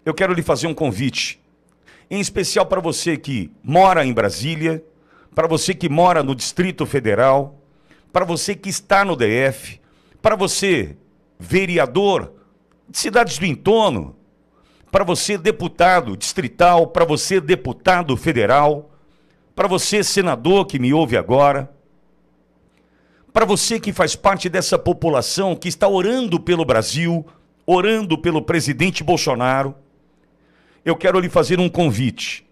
eu quero lhe fazer um convite, em especial para você que mora em Brasília, para você que mora no Distrito Federal, para você que está no DF, para você, vereador de cidades do entorno, para você, deputado distrital, para você, deputado federal, para você, senador que me ouve agora, para você que faz parte dessa população que está orando pelo Brasil, orando pelo presidente Bolsonaro, eu quero lhe fazer um convite.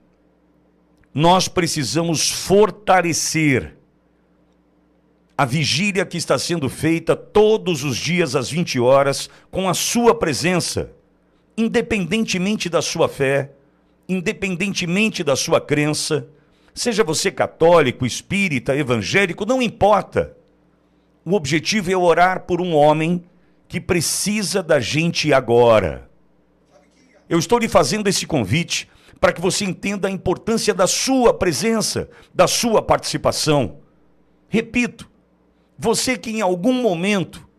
Nós precisamos fortalecer a vigília que está sendo feita todos os dias às 20 horas com a sua presença, independentemente da sua fé, independentemente da sua crença, seja você católico, espírita, evangélico, não importa. O objetivo é orar por um homem que precisa da gente agora. Eu estou lhe fazendo esse convite para que você entenda a importância da sua presença, da sua participação. Repito, você que em algum momento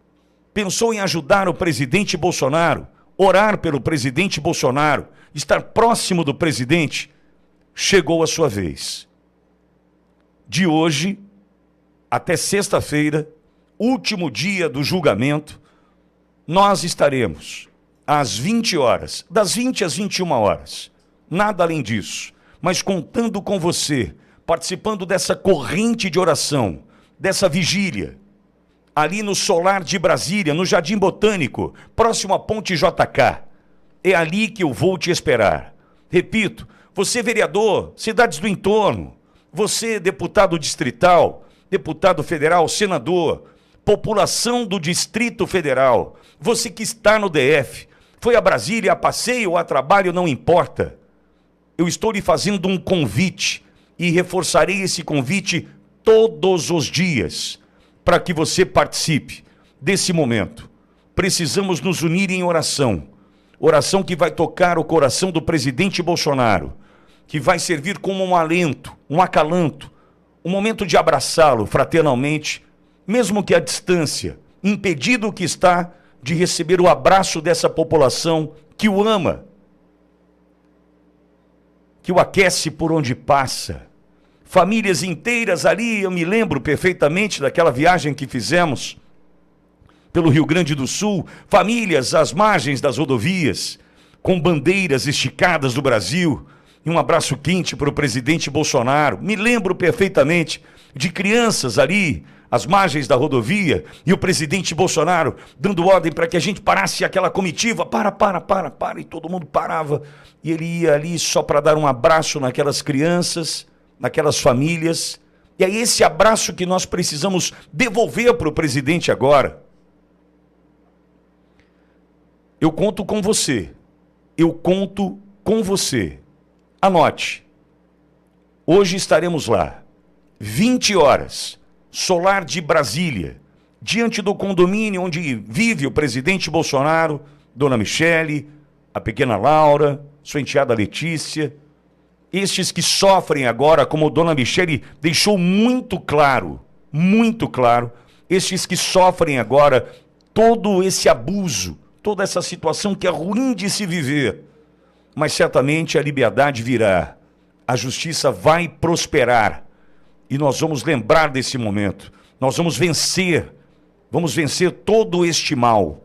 pensou em ajudar o presidente Bolsonaro, orar pelo presidente Bolsonaro, estar próximo do presidente, chegou a sua vez. De hoje até sexta-feira, último dia do julgamento, nós estaremos às 20 horas, das 20 às 21 horas, nada além disso, mas contando com você, participando dessa corrente de oração, dessa vigília, ali no Solar de Brasília, no Jardim Botânico, próximo à Ponte JK. É ali que eu vou te esperar. Repito, você vereador, cidades do entorno, você deputado distrital, deputado federal, senador, população do Distrito Federal, você que está no DF, foi a Brasília a passeio ou a trabalho, não importa. Eu estou lhe fazendo um convite e reforçarei esse convite todos os dias para que você participe desse momento. Precisamos nos unir em oração. Oração que vai tocar o coração do presidente Bolsonaro, que vai servir como um alento, um acalanto, um momento de abraçá-lo fraternalmente, mesmo que à distância, impedido que está de receber o abraço dessa população que o ama, que o aquece por onde passa. Famílias inteiras ali, eu me lembro perfeitamente daquela viagem que fizemos pelo Rio Grande do Sul, famílias às margens das rodovias, com bandeiras esticadas do Brasil, e um abraço quente para o presidente Bolsonaro. Me lembro perfeitamente de crianças ali, às margens da rodovia, e o presidente Bolsonaro dando ordem para que a gente parasse aquela comitiva, para, e todo mundo parava, e ele ia ali só para dar um abraço naquelas crianças, naquelas famílias, e é esse abraço que nós precisamos devolver para o presidente agora. Eu conto com você, anote, hoje estaremos lá, 20 horas, Solar de Brasília, diante do condomínio onde vive o presidente Bolsonaro, Dona Michele, a pequena Laura, sua enteada Letícia, estes que sofrem agora, como Dona Michele deixou muito claro, estes que sofrem agora todo esse abuso, toda essa situação que é ruim de se viver, mas certamente a liberdade virá, a justiça vai prosperar, e nós vamos lembrar desse momento, nós vamos vencer todo este mal,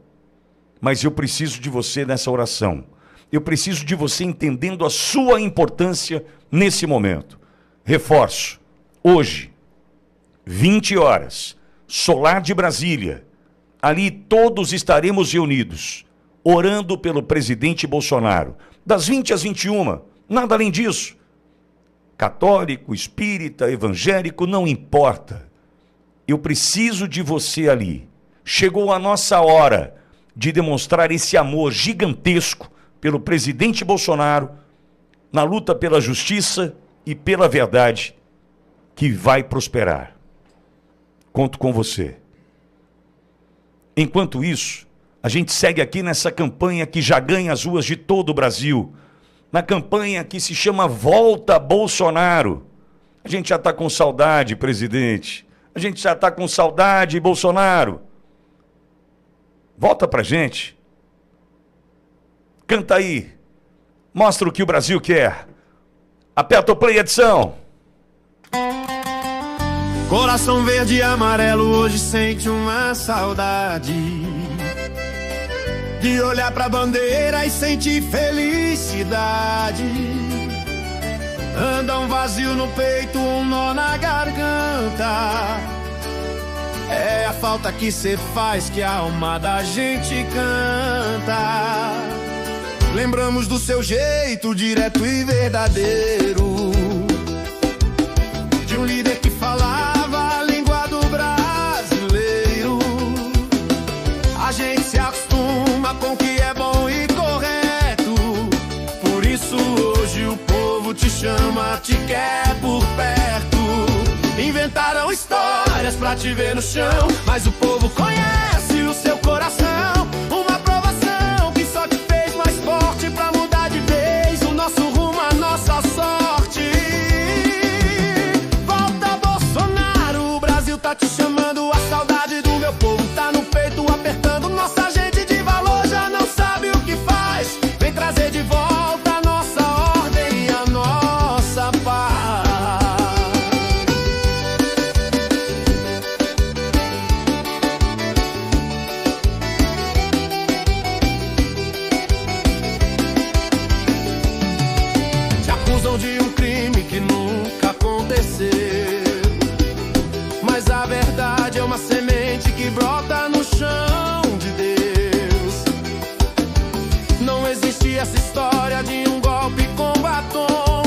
mas eu preciso de você nessa oração, eu preciso de você entendendo a sua importância nesse momento. Reforço, hoje, 20 horas, Solar de Brasília, ali todos estaremos reunidos, orando pelo presidente Bolsonaro, das 20 às 21, nada além disso. Católico, espírita, evangélico, não importa. Eu preciso de você ali. Chegou a nossa hora de demonstrar esse amor gigantesco pelo presidente Bolsonaro, na luta pela justiça e pela verdade, que vai prosperar. Conto com você. Enquanto isso, a gente segue aqui nessa campanha que já ganha as ruas de todo o Brasil, na campanha que se chama Volta Bolsonaro. A gente já está com saudade, presidente. A gente já está com saudade, Bolsonaro. Volta pra gente. Canta aí. Mostra o que o Brasil quer. Aperta o play, edição. Coração verde e amarelo hoje sente uma saudade de olhar pra bandeira e sentir felicidade. Anda um vazio no peito, um nó na garganta. É a falta que cê faz que a alma da gente canta. Lembramos do seu jeito direto e verdadeiro, de um líder que falava a língua do brasileiro. A gente se acostuma com o que é bom e correto, por isso hoje o povo te chama, te quer por perto. Inventaram histórias pra te ver no chão, mas o povo conhece o seu coração. Uma provação que só te fez mais forte pra mudar de vez o nosso rumo, a nossa sorte. Volta Bolsonaro, o Brasil tá te chamando, a saudade do meu povo tá no peito apertando. Nossa gente de valor já não sabe o que faz, vem trazer de volta a nossa ordem e a nossa paz. De um crime que nunca aconteceu, mas a verdade é uma semente que brota no chão de Deus. Não existe essa história de um golpe com batom,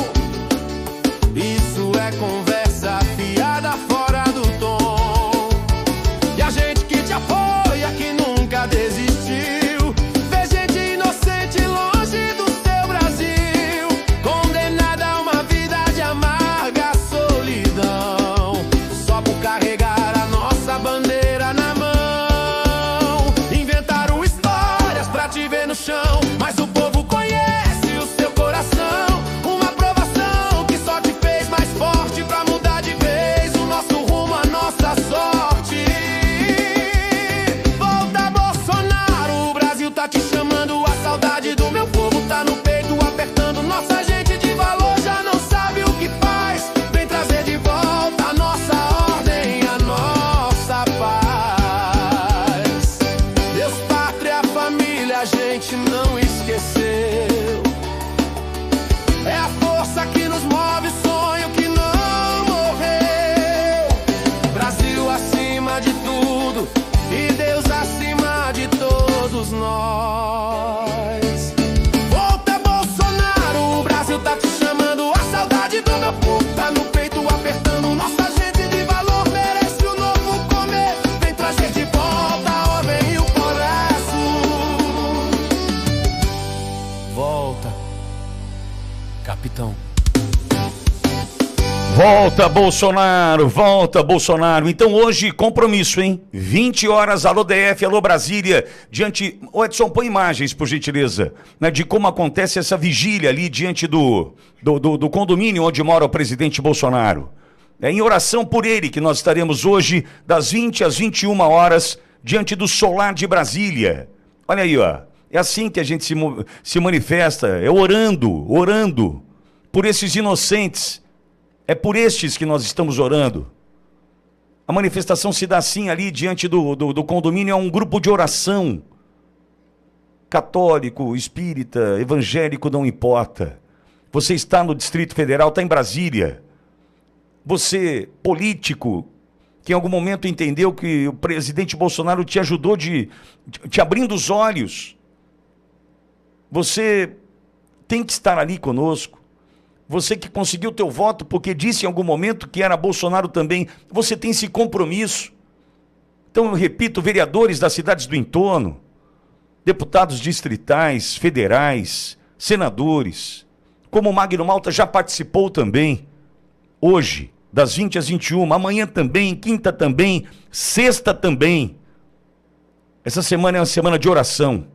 isso é conversa fiada fora do tom. E a gente que te apoia, que nunca desistiu, vê gente inocente longe do seu Brasil, condenada a uma vida de amarga solidão, só por carregar a nossa bandeira na mão. Inventaram histórias pra te ver no chão, mas o povo conhece o seu coração. Uma provação que só te fez mais forte pra mudar de vez o nosso rumo, a nossa sorte. Volta Bolsonaro, o Brasil tá te chamando, a saudade do meu povo tá no peito apertando. Nossa gente de valor já não sabe o que faz, vem trazer de volta a nossa ordem e a nossa paz. Deus, pátria, família, a gente não esqueceu. É a força que nos move, sonho que não morreu. Brasil acima de tudo e Deus acima de todos nós. Volta Bolsonaro, o Brasil tá te chamando, a saudade do meu povo tá no peito apertando. Nossa gente de valor merece um novo começo, vem trazer de volta a ordem e o progresso. Volta, capitão. Volta, Bolsonaro, volta, Bolsonaro. Então hoje, compromisso, hein? 20 horas, alô DF, alô Brasília, diante... Ô Edson, põe imagens, por gentileza, né, de como acontece essa vigília ali diante do condomínio onde mora o presidente Bolsonaro. É em oração por ele que nós estaremos hoje, das 20 às 21 horas, diante do Solar de Brasília. Olha aí, ó. É assim que a gente se manifesta, é orando por esses inocentes. É por estes que nós estamos orando. A manifestação se dá assim ali diante do condomínio, é um grupo de oração. Católico, espírita, evangélico, não importa. Você está no Distrito Federal, está em Brasília. Você, político, que em algum momento entendeu que o presidente Bolsonaro te ajudou te abrindo os olhos. Você tem que estar ali conosco. Você que conseguiu o teu voto porque disse em algum momento que era Bolsonaro também, você tem esse compromisso. Então eu repito, vereadores das cidades do entorno, deputados distritais, federais, senadores, como o Magno Malta já participou também, hoje, das 20 às 21, amanhã também, quinta também, sexta também. Essa semana é uma semana de oração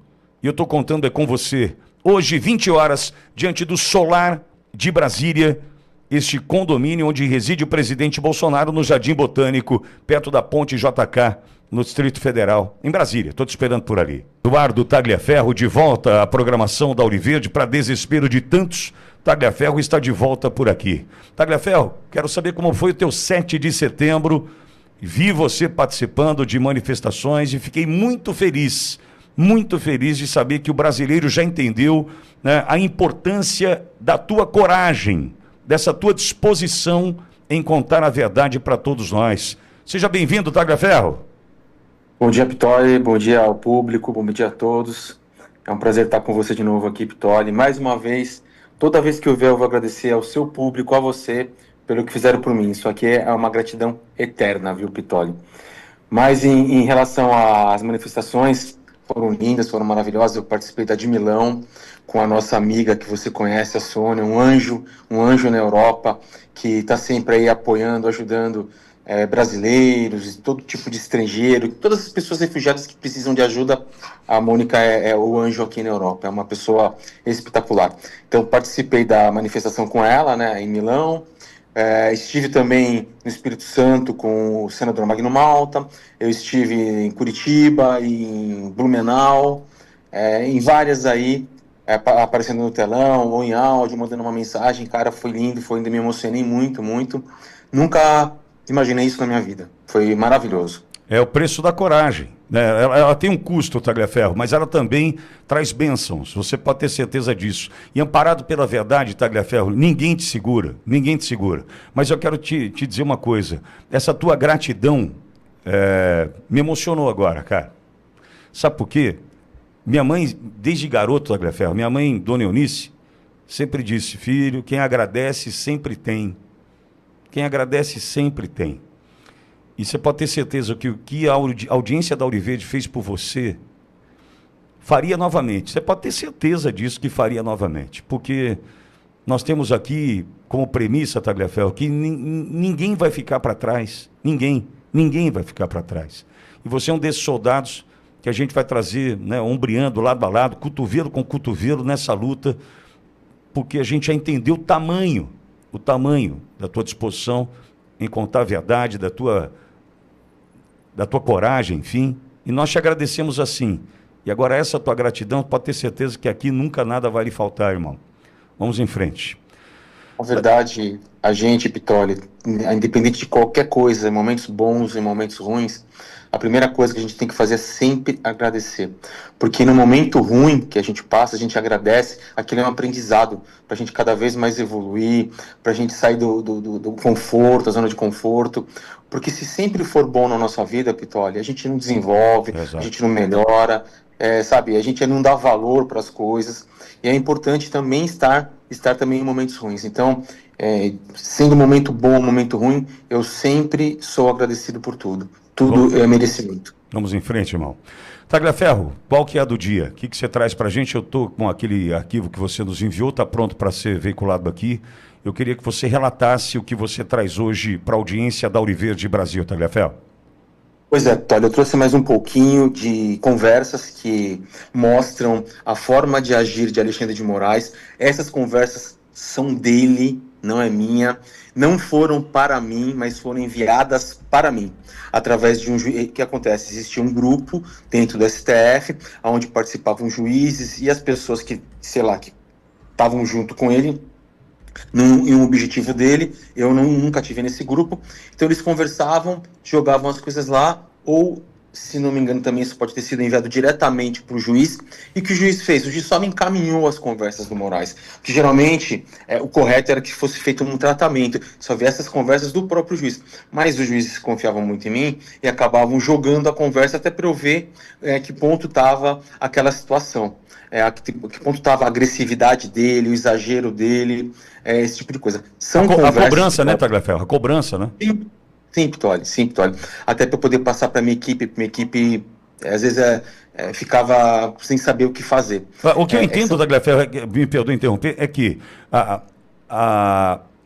e eu estou contando com você. Hoje, 20 horas, diante do Solar de Brasília, este condomínio onde reside o presidente Bolsonaro, no Jardim Botânico, perto da Ponte JK, no Distrito Federal, em Brasília. Estou te esperando por ali. Eduardo Tagliaferro, de volta à programação da Auriverde, para desespero de tantos. Tagliaferro está de volta por aqui. Tagliaferro, quero saber como foi o teu 7 de setembro. Vi você participando de manifestações e fiquei muito feliz de saber que o brasileiro já entendeu, né, a importância da tua coragem, dessa tua disposição em contar a verdade para todos nós. Seja bem-vindo, Tagliaferro. Bom dia, Pitoli, bom dia ao público, bom dia a todos. É um prazer estar com você de novo aqui, Pitoli. Mais uma vez, toda vez que eu vier, eu vou agradecer ao seu público, a você, pelo que fizeram por mim. Isso aqui é uma gratidão eterna, viu, Pitoli? Mas em relação às manifestações, foram lindas, foram maravilhosas. Eu participei da de Milão com a nossa amiga que você conhece, a Sônia, um anjo na Europa, que está sempre aí apoiando, ajudando brasileiros, todo tipo de estrangeiro, todas as pessoas refugiadas que precisam de ajuda. A Mônica é o anjo aqui na Europa, é uma pessoa espetacular. Então participei da manifestação com ela, né, em Milão. Estive também no Espírito Santo com o senador Magno Malta. Eu estive em Curitiba, em Blumenau, em várias aí, aparecendo no telão ou em áudio, mandando uma mensagem. Cara, foi lindo, me emocionei muito, muito. Nunca imaginei isso na minha vida. Foi maravilhoso. É o preço da coragem, né? Ela tem um custo, Tagliaferro, mas ela também traz bênçãos. Você pode ter certeza disso. E amparado pela verdade, Tagliaferro, ninguém te segura. Mas eu quero te dizer uma coisa. Essa tua gratidão me emocionou agora, cara. Sabe por quê? Minha mãe, desde garoto, Tagliaferro, minha mãe, Dona Eunice, sempre disse: filho, quem agradece sempre tem. Quem agradece sempre tem. E você pode ter certeza que o que a audiência da Auriverde fez por você, faria novamente. Você pode ter certeza disso, que faria novamente. Porque nós temos aqui como premissa, Tagliaferro, que ninguém vai ficar para trás. Ninguém vai ficar para trás. E você é um desses soldados que a gente vai trazer, né, ombreando, lado a lado, cotovelo com cotovelo nessa luta, porque a gente já entendeu o tamanho da tua disposição em contar a verdade, da tua coragem, enfim. E nós te agradecemos assim. E agora essa tua gratidão, pode ter certeza que aqui nunca nada vai lhe faltar, irmão. Vamos em frente. Na verdade, a gente, Pitoli, independente de qualquer coisa, em momentos bons, em momentos ruins, a primeira coisa que a gente tem que fazer é sempre agradecer. Porque no momento ruim que a gente passa, a gente agradece, aquilo é um aprendizado para a gente cada vez mais evoluir, para a gente sair do conforto, da zona de conforto. Porque se sempre for bom na nossa vida, Pitoli, a gente não desenvolve, Exato. A gente não melhora, sabe? A gente não dá valor para as coisas. E é importante também estar também em momentos ruins. Então, sendo um momento bom ou um momento ruim, eu sempre sou agradecido por tudo. Tudo é merecimento. Vamos em frente, irmão. Tagliaferro, qual que é a do dia? O que você traz pra gente? Eu estou com aquele arquivo que você nos enviou, está pronto para ser veiculado aqui. Eu queria que você relatasse o que você traz hoje para a audiência da Auriverde Brasil, Tagliaferro. Pois é, Todd, eu trouxe mais um pouquinho de conversas que mostram a forma de agir de Alexandre de Moraes. Essas conversas são dele, não é minha. Não foram para mim, mas foram enviadas para mim. Através de um juiz. O que acontece? Existia um grupo dentro do STF, onde participavam juízes e as pessoas que, sei lá, que estavam junto com ele, em um objetivo dele. Eu nunca tive nesse grupo. Então eles conversavam, jogavam as coisas lá, ou, se não me engano, também isso pode ter sido enviado diretamente para o juiz. E o que o juiz fez? O juiz só me encaminhou as conversas do Moraes. Porque geralmente o correto era que fosse feito um tratamento, só viesse as conversas do próprio juiz. Mas os juízes confiavam muito em mim e acabavam jogando a conversa até para eu ver que ponto estava aquela situação. Que ponto estava a agressividade dele, o exagero dele, esse tipo de coisa. A cobrança, né, Tagliaferro? A cobrança, né? Sim, Pitoli. Até para eu poder passar para minha equipe, às vezes ficava sem saber o que fazer. O que eu entendo, Tagliaferro, me perdoe interromper, é que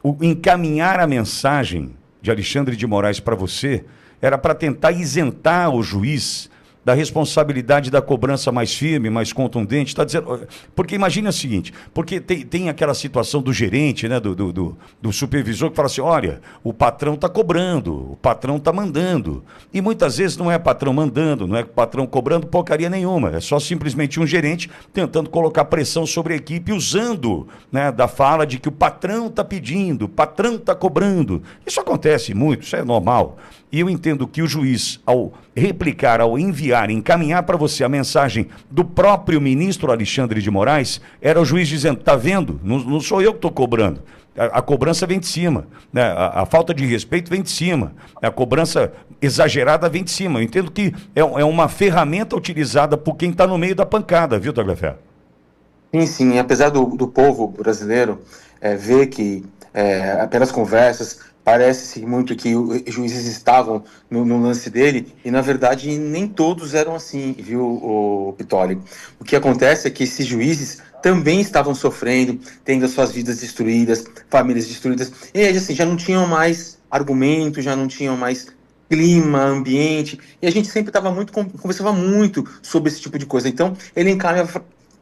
o encaminhar a mensagem de Alexandre de Moraes para você era para tentar isentar o juiz da responsabilidade da cobrança mais firme, mais contundente, está dizendo... Porque imagina o seguinte, porque tem aquela situação do gerente, né, do supervisor que fala assim, olha, o patrão está cobrando, o patrão está mandando. E muitas vezes não é patrão mandando, não é patrão cobrando porcaria nenhuma, é só simplesmente um gerente tentando colocar pressão sobre a equipe, usando, né, da fala de que o patrão está pedindo, o patrão está cobrando. Isso acontece muito, isso é normal. E eu entendo que o juiz, ao replicar, ao enviar, encaminhar para você a mensagem do próprio ministro Alexandre de Moraes, era o juiz dizendo, está vendo? Não sou eu que estou cobrando. A cobrança vem de cima, né? A falta de respeito vem de cima, a cobrança exagerada vem de cima. Eu entendo que é uma ferramenta utilizada por quem está no meio da pancada, viu, Tagliaferro? Sim, sim. Apesar do povo brasileiro ver que, pelas conversas, parece muito que os juízes estavam no lance dele, e na verdade nem todos eram assim, viu, o Pittoli? O que acontece é que esses juízes também estavam sofrendo, tendo as suas vidas destruídas, famílias destruídas, e aí, assim, já não tinham mais argumento, já não tinham mais clima, ambiente, e a gente sempre conversava muito sobre esse tipo de coisa. Então ele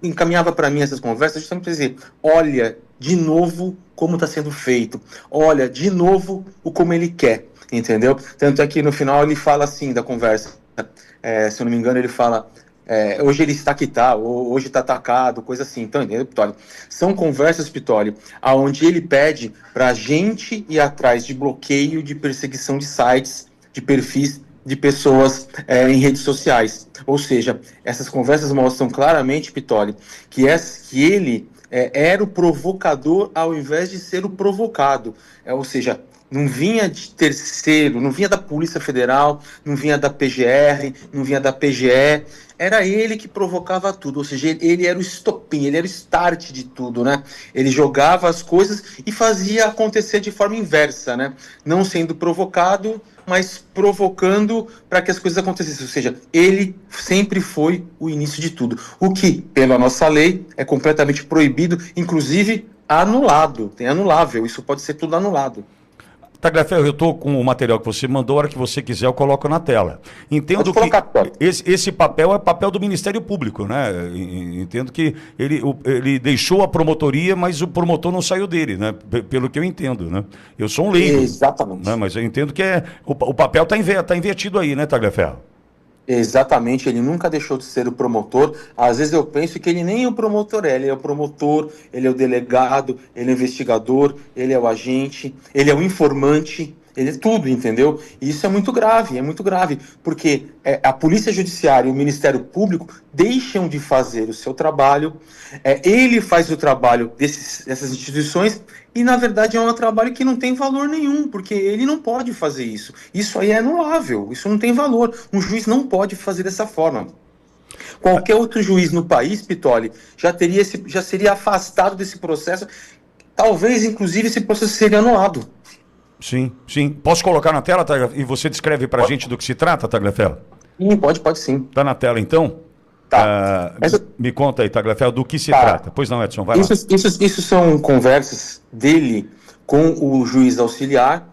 encaminhava para mim essas conversas justamente para dizer, olha, de novo como está sendo feito, olha, de novo o como ele quer, entendeu? Tanto é que no final ele fala assim da conversa, se eu não me engano ele fala, hoje ele está que tá, ou hoje está atacado, coisa assim, então, entendeu, Pittoli? São conversas, Pittoli, onde ele pede para a gente ir atrás de bloqueio, de perseguição de sites, de perfis de pessoas em redes sociais. Ou seja, essas conversas mostram claramente, Pittoli, que ele era o provocador ao invés de ser o provocado. Ou seja, não vinha de terceiro, não vinha da Polícia Federal, não vinha da PGR, não vinha da PGE, era ele que provocava tudo, ou seja, ele era o estopim, ele era o start de tudo, né? Ele jogava as coisas e fazia acontecer de forma inversa, né? Não sendo provocado, mas provocando para que as coisas acontecessem, ou seja, ele sempre foi o início de tudo, o que, pela nossa lei, é completamente proibido, inclusive anulado, tem anulável, isso pode ser tudo anulado. Tagliaferro, eu estou com o material que você mandou, a hora que você quiser eu coloco na tela. Entendo que esse papel é papel do Ministério Público, né? Entendo que ele deixou a promotoria, mas o promotor não saiu dele, né? Pelo que eu entendo, né? Eu sou um leigo. Exatamente. Né? Mas eu entendo que o papel está invertido aí, né, Tagliaferro? Exatamente, ele nunca deixou de ser o promotor. Às vezes eu penso que ele nem o promotor ele é o promotor, ele é o delegado, ele é o investigador, ele é o agente, ele é o informante, ele é tudo, entendeu? E isso é muito grave, porque a Polícia Judiciária e o Ministério Público deixam de fazer o seu trabalho, ele faz o trabalho dessas instituições e, na verdade, é um trabalho que não tem valor nenhum, porque ele não pode fazer isso. Isso aí é anulável, isso não tem valor. Um juiz não pode fazer dessa forma. Qualquer outro juiz no país, Pittoli, já seria afastado desse processo, talvez, inclusive, esse processo seria anulado. Sim, sim. Posso colocar na tela, Tagliaferro? E você descreve pra gente do que se trata, Tagliaferro? Sim, pode sim. Tá na tela, então? Tá. Me conta aí, Tagliaferro, do que se trata. Pois não, Edson, vai lá. Isso são conversas dele com o juiz auxiliar,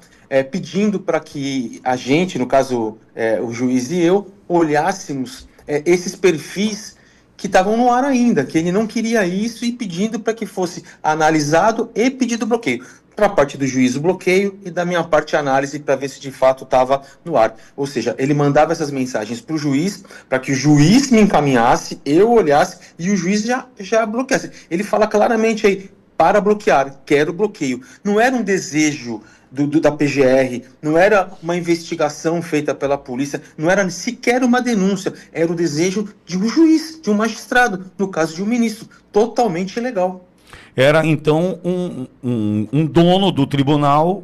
pedindo para que a gente, no caso o juiz e eu, olhássemos esses perfis que estavam no ar ainda, que ele não queria isso, e pedindo para que fosse analisado e pedido bloqueio. Para a parte do juiz o bloqueio e da minha parte a análise para ver se de fato estava no ar. Ou seja, ele mandava essas mensagens para o juiz, para que o juiz me encaminhasse, eu olhasse e o juiz já bloqueasse. Ele fala claramente aí, para bloquear, quero bloqueio. Não era um desejo da PGR, não era uma investigação feita pela polícia, não era sequer uma denúncia, era o desejo de um juiz, de um magistrado, no caso de um ministro, totalmente ilegal. Era, então, um dono do tribunal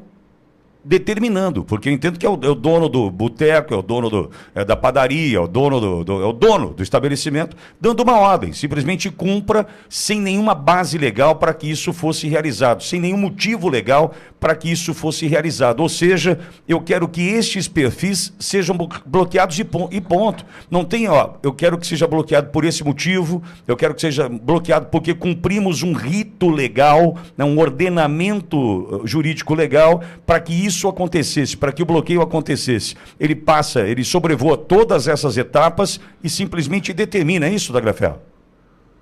determinando, porque eu entendo que é o dono do boteco, é o dono da padaria, é o dono do estabelecimento, dando uma ordem, simplesmente cumpra sem nenhuma base legal para que isso fosse realizado, sem nenhum motivo legal para que isso fosse realizado. Ou seja, eu quero que estes perfis sejam bloqueados e ponto. Não tem, eu quero que seja bloqueado por esse motivo, eu quero que seja bloqueado porque cumprimos um rito legal, né, um ordenamento jurídico legal para que isso acontecesse, para que o bloqueio acontecesse. Ele sobrevoa todas essas etapas e simplesmente determina isso, Tagliaferro?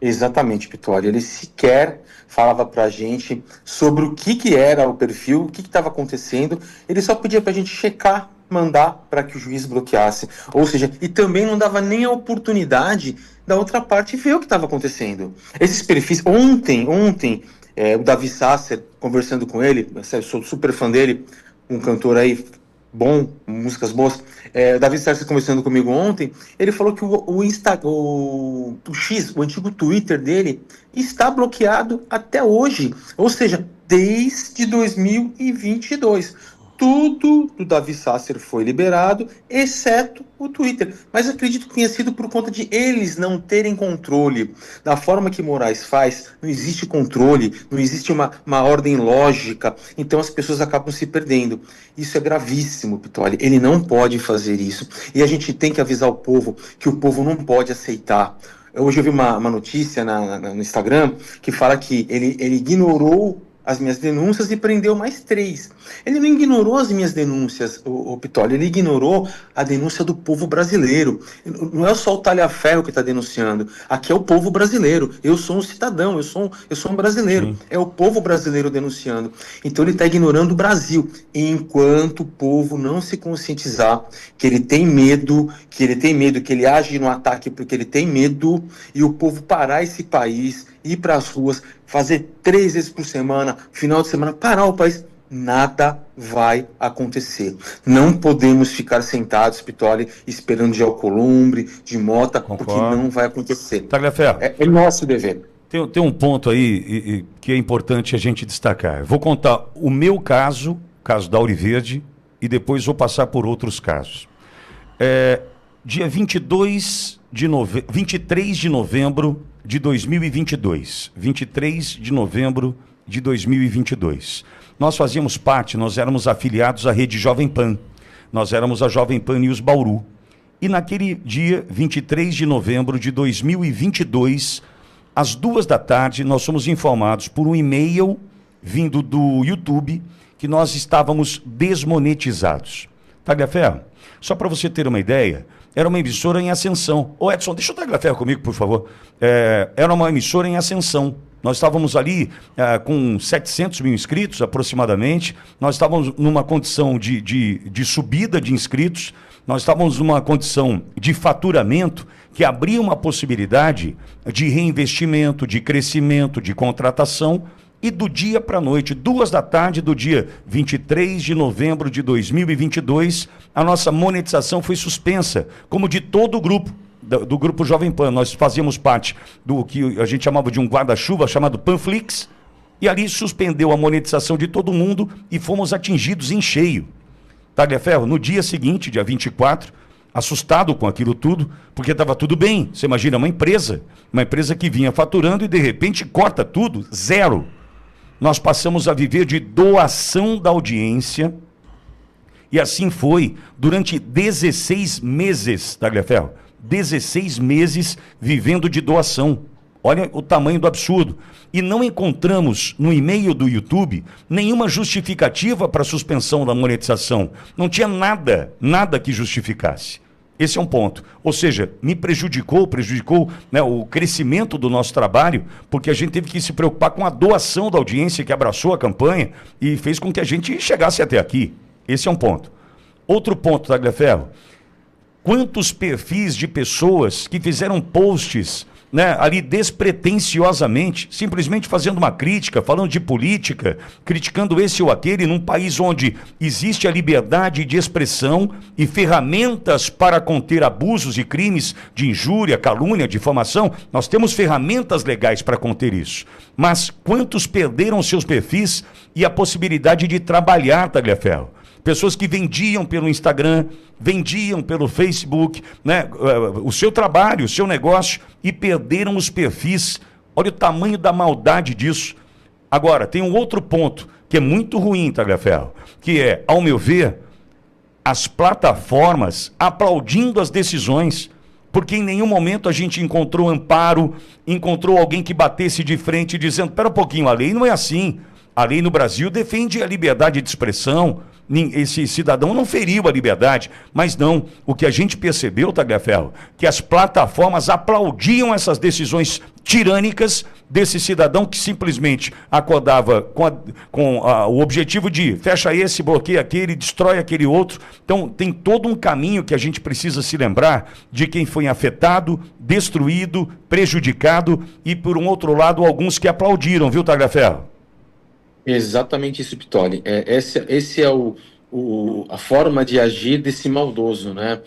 Exatamente, Pitoli. Ele sequer falava pra gente sobre o que era o perfil, o que estava acontecendo. Ele só pedia pra gente checar, mandar para que o juiz bloqueasse. Ou seja, e também não dava nem a oportunidade da outra parte ver o que estava acontecendo. Esses perfis, ontem, o Davi Sasser, conversando com ele, eu sou super fã dele, um cantor aí bom, músicas boas. O Davi Sasser conversando comigo ontem, ele falou que o X, o antigo Twitter dele, está bloqueado até hoje, ou seja, desde 2022. Tudo do Davi Sasser foi liberado, exceto o Twitter. Mas eu acredito que tenha sido por conta de eles não terem controle. Da forma que Moraes faz, não existe controle, não existe uma ordem lógica, então as pessoas acabam se perdendo. Isso é gravíssimo, Pitoli. Ele não pode fazer isso. E a gente tem que avisar o povo que o povo não pode aceitar. Hoje eu vi uma notícia no Instagram que fala que ele ignorou as minhas denúncias e prendeu mais 3. Ele não ignorou as minhas denúncias, o Pitoli, ele ignorou a denúncia do povo brasileiro. Não é só o Tagliaferro que está denunciando, aqui é o povo brasileiro. Eu sou um cidadão, eu sou um brasileiro. Sim. É o povo brasileiro denunciando. Então ele está ignorando o Brasil, enquanto o povo não se conscientizar que ele tem medo, que ele age no ataque porque ele tem medo, e o povo parar esse país, ir para as ruas, fazer 3 vezes por semana, final de semana, parar o país, nada vai acontecer. Não podemos ficar sentados, Pitoli, esperando de Alcolumbre, de Mota, Concordo. Porque não vai acontecer. Tagliaferro, é nosso dever. Tem um ponto aí que é importante a gente destacar. Eu vou contar o meu caso, o caso da Auriverde, e depois vou passar por outros casos. Dia 23 de novembro de 2022. 23 de novembro de 2022. Nós fazíamos parte, nós éramos afiliados à Rede Jovem Pan. Nós éramos a Jovem Pan News Bauru. E naquele dia, 23 de novembro de 2022, às 14h, nós fomos informados por um e-mail vindo do YouTube que nós estávamos desmonetizados. Tagliaferro, só para você ter uma ideia, era uma emissora em ascensão. Ô Edson, deixa o Tagliaferro comigo, por favor. Era uma emissora em ascensão. Nós estávamos ali com 700 mil inscritos, aproximadamente. Nós estávamos numa condição de subida de inscritos. Nós estávamos numa condição de faturamento que abria uma possibilidade de reinvestimento, de crescimento, de contratação. E do dia para a noite, 14h do dia 23 de novembro de 2022, a nossa monetização foi suspensa, como de todo o grupo, do Grupo Jovem Pan. Nós fazíamos parte do que a gente chamava de um guarda-chuva, chamado Panflix, e ali suspendeu a monetização de todo mundo e fomos atingidos em cheio. Tagliaferro, no dia seguinte, dia 24, assustado com aquilo tudo, porque estava tudo bem. Você imagina, uma empresa que vinha faturando e de repente corta tudo, zero. Nós passamos a viver de doação da audiência, e assim foi durante 16 meses, Tagliaferro, 16 meses vivendo de doação. Olha o tamanho do absurdo. E não encontramos no e-mail do YouTube nenhuma justificativa para a suspensão da monetização. Não tinha nada que justificasse. Esse é um ponto. Ou seja, me prejudicou, né, o crescimento do nosso trabalho, porque a gente teve que se preocupar com a doação da audiência que abraçou a campanha e fez com que a gente chegasse até aqui. Esse é um ponto. Outro ponto, Tagliaferro. Quantos perfis de pessoas que fizeram posts, né, ali despretensiosamente, simplesmente fazendo uma crítica, falando de política, criticando esse ou aquele, num país onde existe a liberdade de expressão e ferramentas para conter abusos e crimes de injúria, calúnia, difamação. Nós temos ferramentas legais para conter isso. Mas quantos perderam seus perfis e a possibilidade de trabalhar, Tagliaferro? Pessoas que vendiam pelo Instagram, vendiam pelo Facebook, né, o seu trabalho, o seu negócio, e perderam os perfis. Olha o tamanho da maldade disso. Agora, tem um outro ponto que é muito ruim, Tagliaferro, que é, ao meu ver, as plataformas aplaudindo as decisões, porque em nenhum momento a gente encontrou amparo, encontrou alguém que batesse de frente dizendo, espera um pouquinho, a lei não é assim. A lei no Brasil defende a liberdade de expressão, esse cidadão não feriu a liberdade, mas não, o que a gente percebeu, Tagliaferro, que as plataformas aplaudiam essas decisões tirânicas desse cidadão que simplesmente acordava com o objetivo de fecha esse, bloqueia aquele, destrói aquele outro. Então tem todo um caminho que a gente precisa se lembrar de quem foi afetado, destruído, prejudicado e por um outro lado alguns que aplaudiram, viu, Tagliaferro? Exatamente isso, Pitoli. Esse é a forma de agir desse maldoso, né?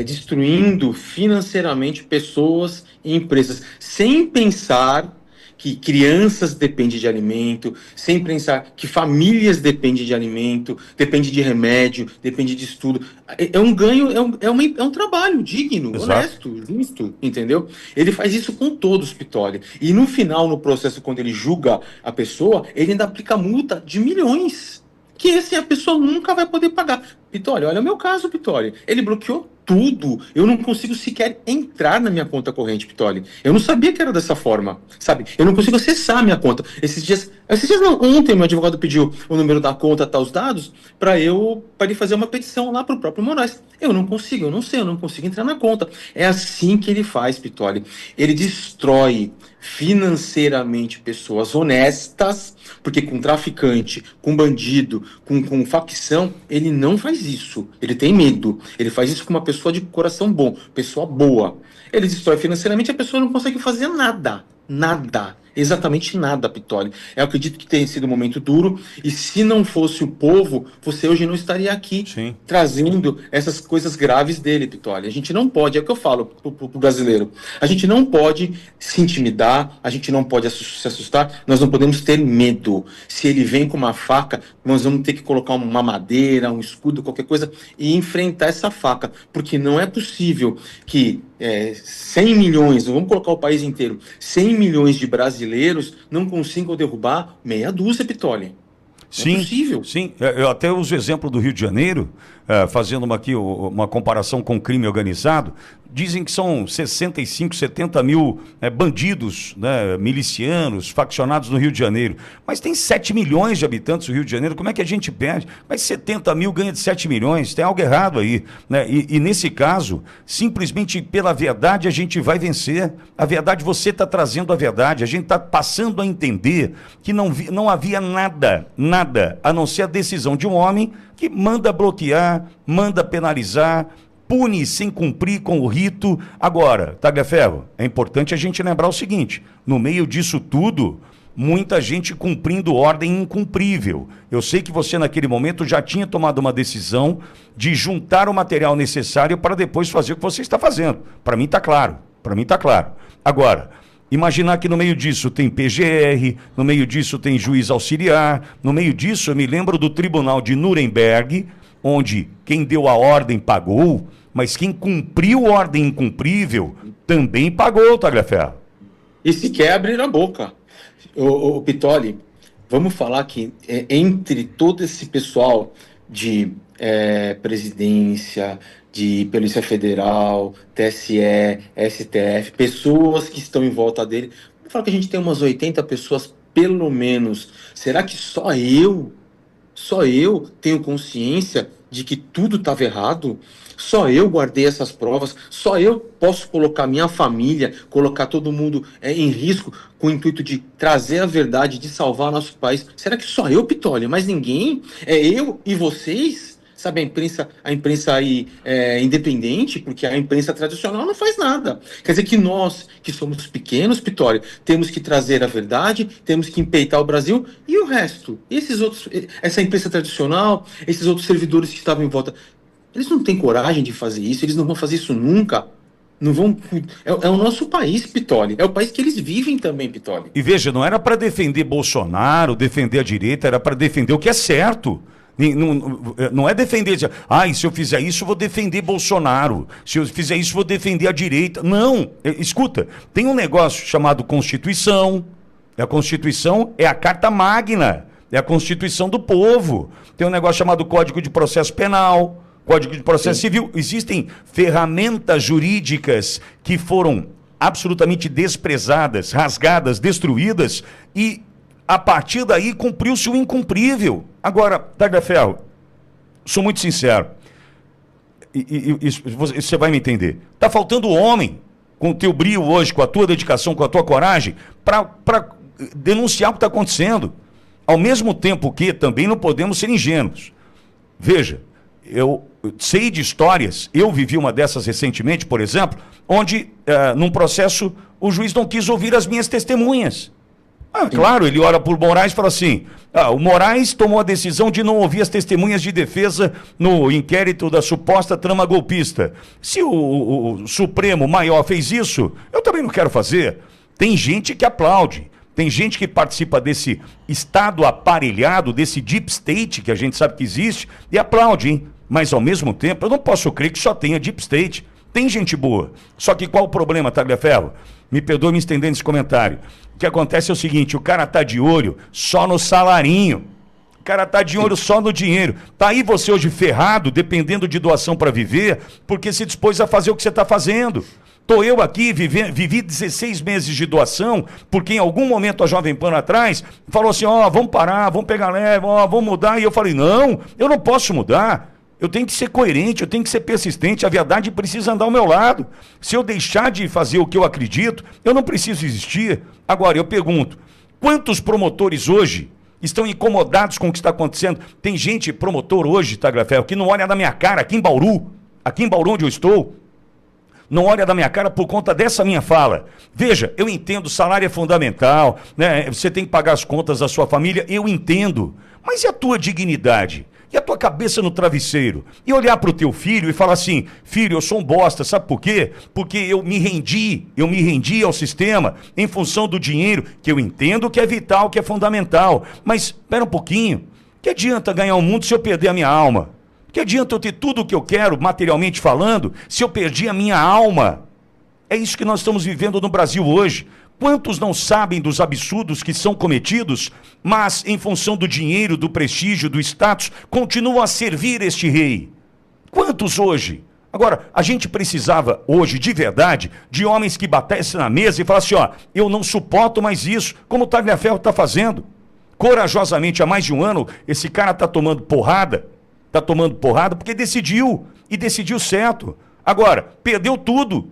Destruindo financeiramente pessoas e empresas, sem pensar que crianças dependem de alimento, sem pensar que famílias dependem de alimento, dependem de remédio, dependem de estudo. É um ganho, é um trabalho digno, Exato. honesto, justo, entendeu? Ele faz isso com todos, Pitoli. E no final, no processo, quando ele julga a pessoa, ele ainda aplica multa de milhões, que assim, a pessoa nunca vai poder pagar. Pitoli, olha o meu caso, Pitoli. Ele bloqueou tudo. Eu não consigo sequer entrar na minha conta corrente, Pitoli. Eu não sabia que era dessa forma, sabe? Eu não consigo acessar a minha conta. Esses dias não, ontem meu advogado pediu o número da conta, tá, os dados, para ele fazer uma petição lá pro próprio Moraes. Eu não consigo, eu não sei, eu não consigo entrar na conta. É assim que ele faz, Pitoli. Ele destrói financeiramente pessoas honestas, porque com traficante, com bandido, com facção, ele não faz isso. Ele tem medo. Ele faz isso com uma pessoa de coração bom, pessoa boa. Ele destrói financeiramente, a pessoa não consegue fazer nada. Nada. Exatamente nada, Pitoli. Eu acredito que tenha sido um momento duro, e se não fosse o povo, você hoje não estaria aqui. Sim. Trazendo essas coisas graves dele, Pitoli. A gente não pode, é o que eu falo pro brasileiro, a gente não pode se intimidar, a gente não pode se assustar, nós não podemos ter medo. Se ele vem com uma faca, nós vamos ter que colocar uma madeira, um escudo, qualquer coisa, e enfrentar essa faca, porque não é possível que 100 milhões, vamos colocar o país inteiro, 100 milhões de brasileiros não consigam derrubar meia dúzia, Pitoli. Sim, é possível. Sim. Eu até uso o exemplo do Rio de Janeiro, fazendo uma comparação com o crime organizado. Dizem que são 65, 70 mil bandidos, né, milicianos, faccionados no Rio de Janeiro. Mas tem 7 milhões de habitantes no Rio de Janeiro. Como é que a gente perde? Mas 70 mil ganha de 7 milhões. Tem algo errado aí. Né? E nesse caso, simplesmente pela verdade a gente vai vencer. A verdade, você está trazendo a verdade. A gente está passando a entender que não havia nada a não ser a decisão de um homem que manda bloquear, manda penalizar, pune sem cumprir com o rito. Agora, Tagliaferro, é importante a gente lembrar o seguinte, no meio disso tudo, muita gente cumprindo ordem incumprível. Eu sei que você naquele momento já tinha tomado uma decisão de juntar o material necessário para depois fazer o que você está fazendo. Para mim está claro, Agora, imaginar que no meio disso tem PGR, no meio disso tem juiz auxiliar, no meio disso eu me lembro do Tribunal de Nuremberg, onde quem deu a ordem pagou, mas quem cumpriu ordem incumprível também pagou, Tagliaferro. E se quer abrir a boca. O Pitoli, vamos falar que entre todo esse pessoal de presidência, de Polícia Federal, TSE, STF, pessoas que estão em volta dele, vamos falar que a gente tem umas 80 pessoas, pelo menos. Será que só eu tenho consciência de que tudo estava errado? Só eu guardei essas provas? Só eu posso colocar minha família, colocar todo mundo em risco com o intuito de trazer a verdade, de salvar nosso país? Será que só eu, Pitoli? Mais ninguém? É eu e vocês? Sabe, a imprensa aí independente, porque a imprensa tradicional não faz nada. Quer dizer que nós, que somos pequenos, Pitoli, temos que trazer a verdade, temos que empeitar o Brasil, e o resto? Essa imprensa tradicional, esses outros servidores que estavam em volta, eles não têm coragem de fazer isso, eles não vão fazer isso nunca. Não vão. É o nosso país, Pitoli. É o país que eles vivem também, Pitoli. E veja, não era para defender Bolsonaro, defender a direita, era para defender o que é certo. Não é defender, se eu fizer isso, eu vou defender Bolsonaro. Se eu fizer isso, eu vou defender a direita. Não, escuta, tem um negócio chamado Constituição. A Constituição é a Carta Magna. É a Constituição do povo. Tem um negócio chamado Código de Processo Penal, Código de Processo Civil. Existem ferramentas jurídicas que foram absolutamente desprezadas, rasgadas, destruídas, e a partir daí cumpriu-se o incumprível. Agora, Tagliaferro, sou muito sincero, e você vai me entender. Está faltando homem, com o teu brio hoje, com a tua dedicação, com a tua coragem, para denunciar o que está acontecendo. Ao mesmo tempo que também não podemos ser ingênuos. Veja, eu sei de histórias, eu vivi uma dessas recentemente, por exemplo, onde, num processo, o juiz não quis ouvir as minhas testemunhas. Claro, ele olha por Moraes e fala assim, o Moraes tomou a decisão de não ouvir as testemunhas de defesa no inquérito da suposta trama golpista. Se o Supremo Maior fez isso, eu também não quero fazer. Tem gente que aplaude. Tem gente que participa desse Estado aparelhado, desse deep state que a gente sabe que existe, e aplaude, hein? Mas, ao mesmo tempo, eu não posso crer que só tenha deep state. Tem gente boa. Só que qual o problema, Tagliaferro? Me perdoe me estender nesse comentário. O que acontece é o seguinte, o cara tá de olho só no salarinho. O cara tá de olho só no dinheiro. Tá aí você hoje ferrado, dependendo de doação para viver, porque se dispôs a fazer o que você está fazendo. Tô eu aqui, vivi 16 meses de doação, porque em algum momento a Jovem Pan atrás falou assim, vamos parar, vamos pegar leve, vamos mudar. E eu falei, não, eu não posso mudar. Eu tenho que ser coerente, eu tenho que ser persistente, a verdade precisa andar ao meu lado. Se eu deixar de fazer o que eu acredito, eu não preciso existir. Agora, eu pergunto, quantos promotores hoje estão incomodados com o que está acontecendo? Tem gente, promotor hoje, Tagliaferro, que não olha na minha cara, aqui em Bauru onde eu estou, não olha da minha cara por conta dessa minha fala. Veja, eu entendo, salário é fundamental, né? Você tem que pagar as contas da sua família, eu entendo. Mas e a tua dignidade? E a tua cabeça no travesseiro? E olhar para o teu filho e falar assim, filho, eu sou um bosta, sabe por quê? Porque eu me rendi ao sistema em função do dinheiro, que eu entendo que é vital, que é fundamental. Mas, espera um pouquinho, que adianta ganhar o mundo se eu perder a minha alma? Que adianta eu ter tudo o que eu quero, materialmente falando, se eu perdi a minha alma? É isso que nós estamos vivendo no Brasil hoje. Quantos não sabem dos absurdos que são cometidos, mas em função do dinheiro, do prestígio, do status, continuam a servir este rei? Quantos hoje? Agora, a gente precisava hoje, de verdade, de homens que batessem na mesa e falassem, eu não suporto mais isso, como o Tagliaferro está fazendo. Corajosamente, há mais de um ano, esse cara está tomando porrada porque decidiu, e decidiu certo. Agora, perdeu tudo,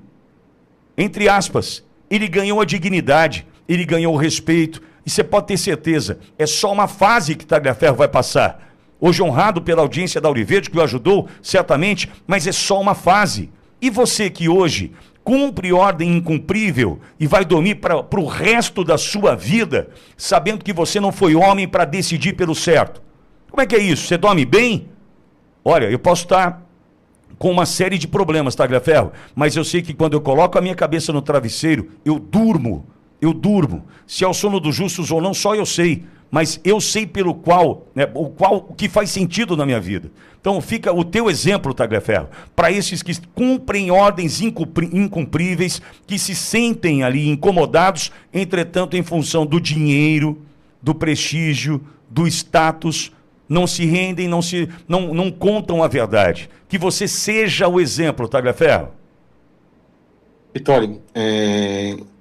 entre aspas. Ele ganhou a dignidade, ele ganhou o respeito, e você pode ter certeza, é só uma fase que Tagliaferro vai passar. Hoje honrado pela audiência da Auriverde, que o ajudou, certamente, mas é só uma fase. E você que hoje cumpre ordem incumprível e vai dormir para o resto da sua vida, sabendo que você não foi homem para decidir pelo certo. Como é que é isso? Você dorme bem? Olha, eu posso estar com uma série de problemas, Tagliaferro, mas eu sei que quando eu coloco a minha cabeça no travesseiro, eu durmo. Se é o sono dos justos ou não, só eu sei, mas eu sei pelo qual, o que faz sentido na minha vida. Então fica o teu exemplo, Tagliaferro, para esses que cumprem ordens incumpríveis, que se sentem ali incomodados, entretanto em função do dinheiro, do prestígio, do status, não se rendem, não contam a verdade. Que você seja o exemplo, Tagliaferro. Vitório,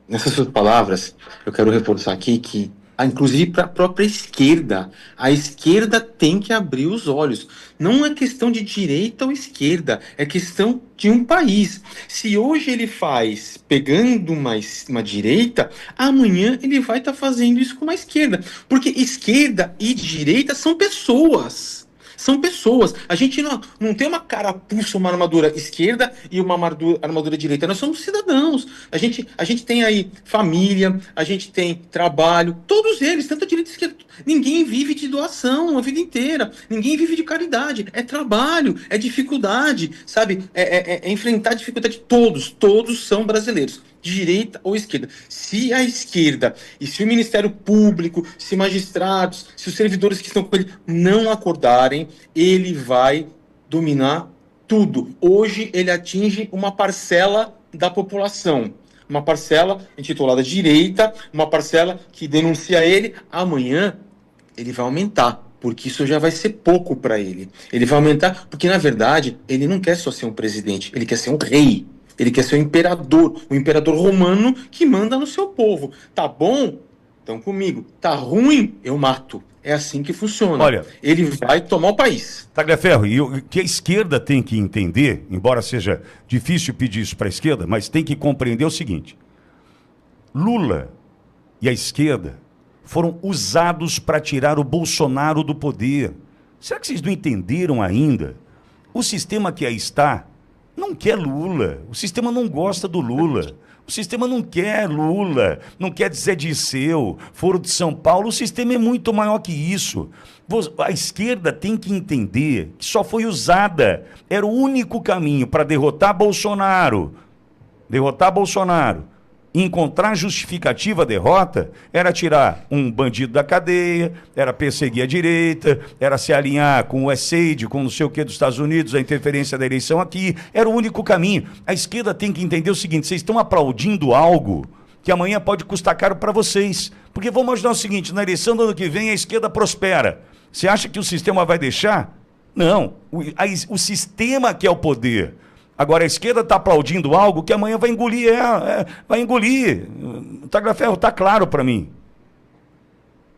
nessas suas palavras, eu quero reforçar aqui que, inclusive para a própria esquerda, a esquerda tem que abrir os olhos. Não é questão de direita ou esquerda, é questão de um país. Se hoje ele faz pegando uma direita, amanhã ele vai estar fazendo isso com uma esquerda. Porque esquerda e direita são pessoas. São pessoas. A gente não tem uma carapuça, uma armadura esquerda e uma armadura direita. Nós somos cidadãos. A gente tem aí família, a gente tem trabalho, todos eles, tanto a direita e a esquerda. Ninguém vive de doação a vida inteira. Ninguém vive de caridade. É trabalho, é dificuldade, sabe? É enfrentar dificuldade. Todos são brasileiros. Direita ou esquerda. Se a esquerda e se o Ministério Público, se magistrados, se os servidores que estão com ele não acordarem, ele vai dominar tudo. Hoje ele atinge uma parcela da população, uma parcela intitulada direita, uma parcela que denuncia ele. Amanhã ele vai aumentar, porque isso já vai ser pouco para ele. Ele vai aumentar, porque na verdade ele não quer só ser um presidente, ele quer ser um rei. Ele quer ser o imperador romano que manda no seu povo. Tá bom? Estão comigo. Tá ruim? Eu mato. É assim que funciona. Olha, ele vai tomar o país. Tagliaferro, e o que a esquerda tem que entender, embora seja difícil pedir isso para a esquerda, mas tem que compreender o seguinte: Lula e a esquerda foram usados para tirar o Bolsonaro do poder. Será que vocês não entenderam ainda? O sistema que aí está não quer Lula. O sistema não gosta do Lula. O sistema não quer Lula, não quer Zé Dirceu, Foro de São Paulo. O sistema é muito maior que isso. A esquerda tem que entender que só foi usada. Era o único caminho para derrotar Bolsonaro. Derrotar Bolsonaro. Encontrar justificativa derrota era tirar um bandido da cadeia, era perseguir a direita, era se alinhar com o USAID, com não sei o que dos Estados Unidos, a interferência da eleição aqui. Era o único caminho. A esquerda tem que entender o seguinte: vocês estão aplaudindo algo que amanhã pode custar caro para vocês. Porque vamos imaginar o seguinte: na eleição do ano que vem a esquerda prospera. Você acha que o sistema vai deixar? Não. O sistema que é o poder. Agora, a esquerda está aplaudindo algo que amanhã vai engolir. Vai engolir. O Tagliaferro está claro para mim.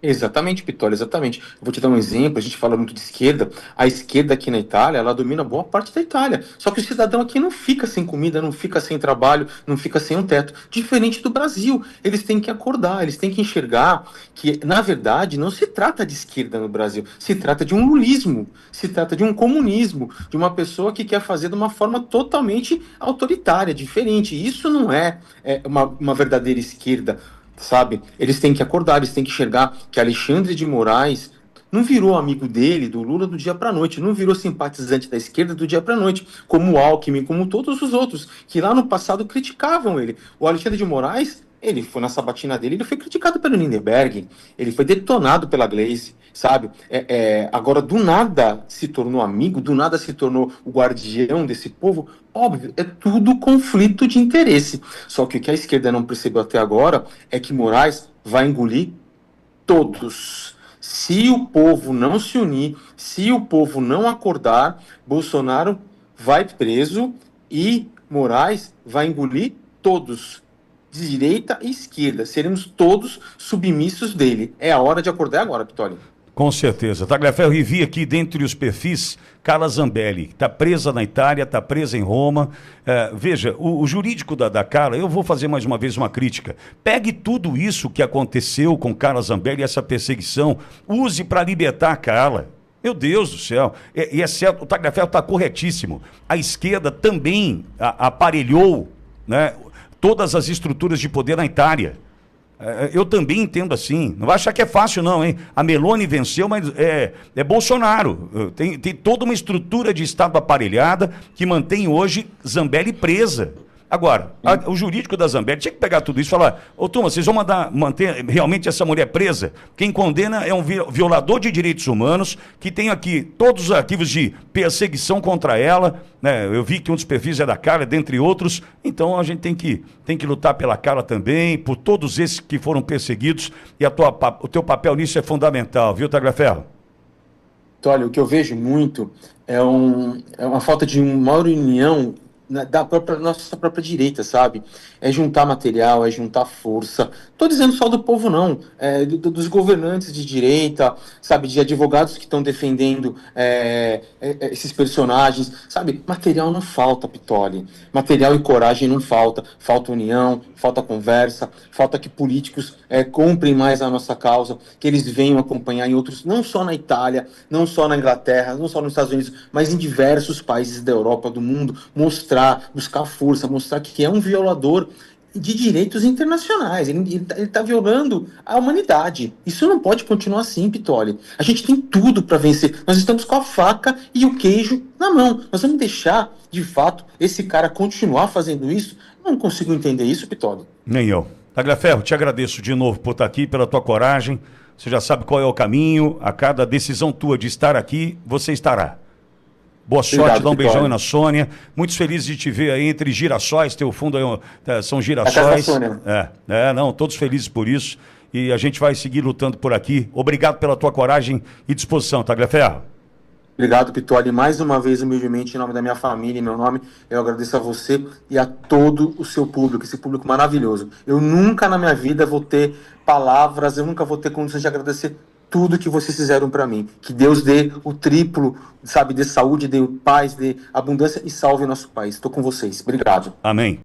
Exatamente, Pitório, exatamente. Eu vou te dar um exemplo, a gente fala muito de esquerda. A esquerda aqui na Itália, ela domina boa parte da Itália. Só que o cidadão aqui não fica sem comida, não fica sem trabalho, não fica sem um teto. Diferente do Brasil. Eles têm que acordar, eles têm que enxergar que, na verdade, não se trata de esquerda no Brasil. Se trata de um lulismo, se trata de um comunismo, de uma pessoa que quer fazer de uma forma totalmente autoritária, diferente. Isso não é uma verdadeira esquerda. Sabe? Eles têm que acordar, eles têm que enxergar que Alexandre de Moraes não virou amigo dele, do Lula, do dia para a noite, não virou simpatizante da esquerda do dia para a noite, como o Alckmin, como todos os outros, que lá no passado criticavam ele. O Alexandre de Moraes, ele foi na sabatina dele, ele foi criticado pelo Lindenberg, ele foi detonado pela Gleisi, sabe? Agora, do nada se tornou amigo, do nada se tornou o guardião desse povo. Óbvio, é tudo conflito de interesse. Só que o que a esquerda não percebeu até agora é que Moraes vai engolir todos. Se o povo não se unir, se o povo não acordar, Bolsonaro vai preso e Moraes vai engolir todos. De direita e esquerda. Seremos todos submissos dele. É a hora de acordar agora, Pitório. Com certeza. Tagliaferro, e vi aqui dentre os perfis Carla Zambelli, está presa na Itália, está presa em Roma. Veja, o jurídico da Carla, eu vou fazer mais uma vez uma crítica. Pegue tudo isso que aconteceu com Carla Zambelli, essa perseguição, use para libertar a Carla. Meu Deus do céu. E é certo, o Tagliaferro está corretíssimo. A esquerda também aparelhou, né, todas as estruturas de poder na Itália. Eu também entendo assim. Não vai achar que é fácil, não, hein? A Meloni venceu, mas é Bolsonaro. Tem toda uma estrutura de Estado aparelhada que mantém hoje Zambelli presa. Agora, o jurídico da Zambelli tinha que pegar tudo isso e falar: ô, turma, vocês vão manter realmente essa mulher presa? Quem condena é um violador de direitos humanos, que tem aqui todos os arquivos de perseguição contra ela, né? Eu vi que um dos perfis é da Carla, dentre outros. Então a gente tem que lutar pela Carla também, por todos esses que foram perseguidos, e o teu papel nisso é fundamental, viu, Tagliaferro? Olha, o que eu vejo muito é uma falta de uma maior união da nossa própria direita, sabe? É juntar material, é juntar força. Estou dizendo só do povo, não. Dos governantes de direita, sabe? De advogados que estão defendendo esses personagens, sabe? Material não falta, Pittoli. Material e coragem não falta. Falta união, falta conversa, falta que políticos comprem mais a nossa causa, que eles venham acompanhar em outros, não só na Itália, não só na Inglaterra, não só nos Estados Unidos, mas em diversos países da Europa, do mundo, buscar força, mostrar que é um violador de direitos internacionais. Ele está violando a humanidade. Isso não pode continuar assim, Pittoli. A gente tem tudo para vencer. Nós estamos com a faca e o queijo na mão. Nós vamos deixar, de fato, esse cara continuar fazendo isso? Não consigo entender isso, Pittoli. Nem eu. Tagliaferro, te agradeço de novo por estar aqui, pela tua coragem. Você já sabe qual é o caminho. A cada decisão tua de estar aqui, você estará. Boa sorte, obrigado, dá um beijão Pittoli. aí na Sônia. Muito feliz de te ver aí entre girassóis. Teu fundo aí são girassóis. Sônia. Não, todos felizes por isso. e a gente vai seguir lutando por aqui. Obrigado pela tua coragem e disposição, Tagliaferro. Obrigado, Pitoli. Mais uma vez, humildemente, em nome da minha família, em meu nome, eu agradeço a você e a todo o seu público, esse público maravilhoso. Eu nunca na minha vida vou ter palavras, eu nunca vou ter condições de agradecer tudo que vocês fizeram para mim. Que Deus dê o triplo, sabe, dê saúde, dê paz, dê abundância e salve o nosso país. Estou com vocês. Obrigado. Amém.